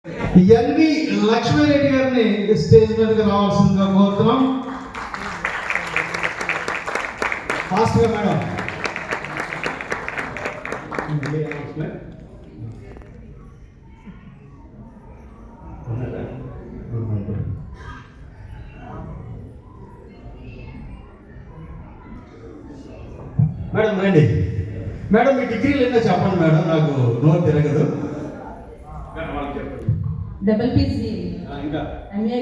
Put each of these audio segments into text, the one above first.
LV Lakshmi Reddy గారిని stage మీదకి రావాల్సిందిగా కోరుతున్నాం. ఫాస్ట్గా మేడం. మేడం రండి. మేడం మీ డిగ్రీలు ఏంటో చెప్పండి మేడం, నాకు నోరు తిరగదు. డబుల్ పీసీ ఇంకా ఎంఏ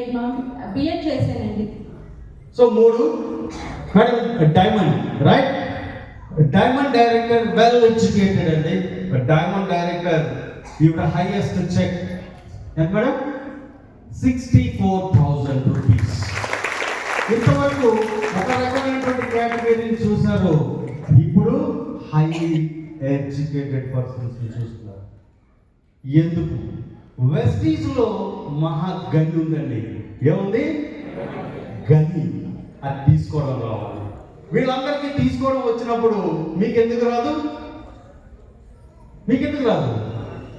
బిఎడ్ చేశానండి. So 3 madam diamond right. Diamond director well educated అండి. డైమండ్ డైరెక్టర్ ఈవిడ హైయెస్ట్ చెక్ ఎంత మేడం? 64,000 రూపీస్. ఇంతవరకు ఒక రకమైనటువంటి కేటగిరీని చూశారు, ఇప్పుడు హైలీ ఎడ్యుకేటెడ్ పర్సన్స్ చూస్తున్నారు. ఎందుకు? వెస్టీజ్లో మహా గని ఉందండి. ఏముంది? గని. అది తీసుకోవడం రావాలి. వీళ్ళందరికీ తీసుకోవడం వచ్చినప్పుడు మీకెందుకు రాదు? మీకెందుకు రాదు?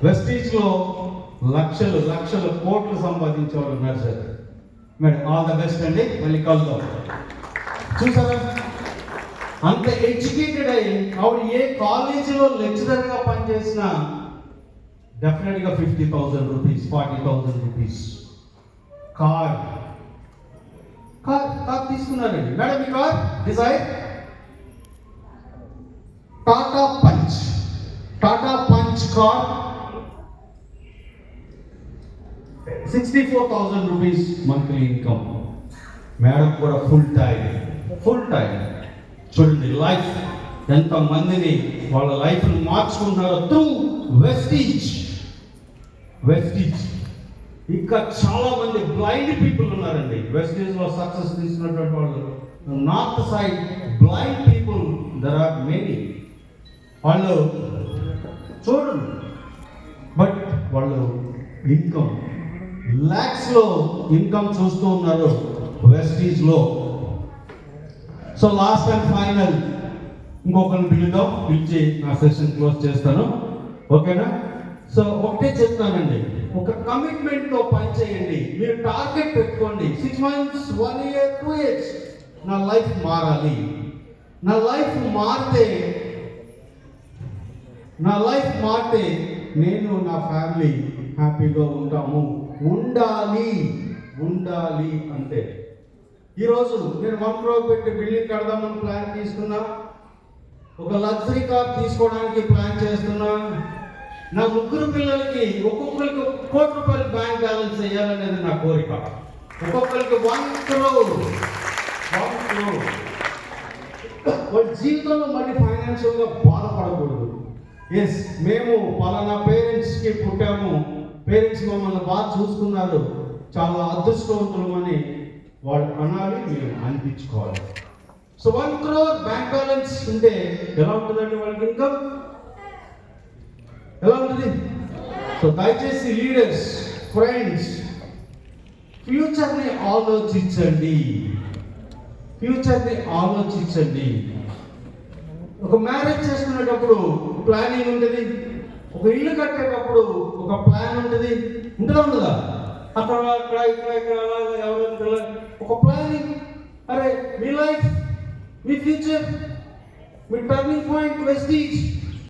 వెస్టీజ్లో లక్షలు లక్షలు కోట్లు సంపాదించేవాళ్ళు ఉన్నారు sir. Madam all the best అండి. మళ్ళీ కలుద్దాం. చూసారా, అంత ఎడ్యుకేటెడ్ అయ్యి ఆవిడ ఏ కాలేజీలో లెక్చరర్గా పనిచేసినా డెఫినెట్గా 50,000 రూపీస్, 40,000 రూపీస్. కార్ తీసుకున్నారండి. మేడం ఈ car Dzire Tata Punch car 64,000 rupees monthly income. Madam కూడా ఫుల్ టైం చూడండి. లైఫ్ ఎంత మందిని వాళ్ళ లైఫ్ని మార్చుకుంటున్నారో త్రూ వెస్టీజ్. ఇంకా చాలా మంది బ్లైండ్ పీపుల్ ఉన్నారండి వెస్టీజ్లో సక్సెస్ తీసుకున్నటువంటి వాళ్ళు. North side blind people there are many. వాళ్ళు చూడండి, బట్ వాళ్ళు ఇన్కమ్ ల్యాక్స్లో ఇన్కమ్ చూస్తూ ఉన్నారు వెస్టీజ్లో. సో లాస్ట్ అండ్ ఫైనల్ ఇంకొకరిని పిలిచి నా సెషన్ క్లోజ్ చేస్తాను. ఓకేనా? సో ఒకటే చెప్తానండి, ఒక కమిట్మెంట్తో పనిచేయండి. మీరు టార్గెట్ పెట్టుకోండి. 6 months, 1 year, 2 years నా లైఫ్ మారాలి. నా లైఫ్ మారితే నేను నా ఫ్యామిలీ హ్యాపీగా ఉండాలి అంతే. ఈరోజు నేను 1 crore పెట్టి బిల్డింగ్ కడదామని ప్లాన్ తీసుకున్నా, ఒక లగ్జరీ కార్ తీసుకోవడానికి ప్లాన్ చేస్తున్నా, నా 3 పిల్లలకి ఒక్కొక్కరికి 1 కోటి రూపాయలు బ్యాంక్ బ్యాలెన్స్ వేయాలనేది నా కోరిక. ఒక్కొక్కరికి 1 crore. వాళ్ళ జీవితంలో మళ్ళీ ఫైనాన్షియల్గా బాధపడకూడదు. ఎస్, మేము పలానా పేరెంట్స్కి పుట్టాము, పేరెంట్స్ మమ్మల్ని బాగా చూసుకున్నారు, చాలా అదృష్టవంతులు అని వాళ్ళు అనాలి, మేము అనిపించుకోవాలి. సో 1 crore బ్యాంక్ బ్యాలెన్స్ ఉంటే ఎలా ఉంటుందండి వాళ్ళకి ఇన్కమ్? ఎలా ఉంటుంది? సో దయచేసి లీడర్స్, ఫ్రెండ్స్, ఫ్యూచర్ని ఆలోచించండి. ఒక మ్యారేజ్ చేసుకునేటప్పుడు ప్లానింగ్ ఉంటుంది, ఒక ఇల్లు కట్టేటప్పుడు ఒక ప్లాన్ ఉంటుంది. ఉండదా? అక్కడ ఇక్కడ అలాగా ఎవరు ఒక ప్లానింగ్. అరే మీ లైఫ్, మీ ఫ్యూచర్, మీ టర్నింగ్ పాయింట్ వెస్టీజ్.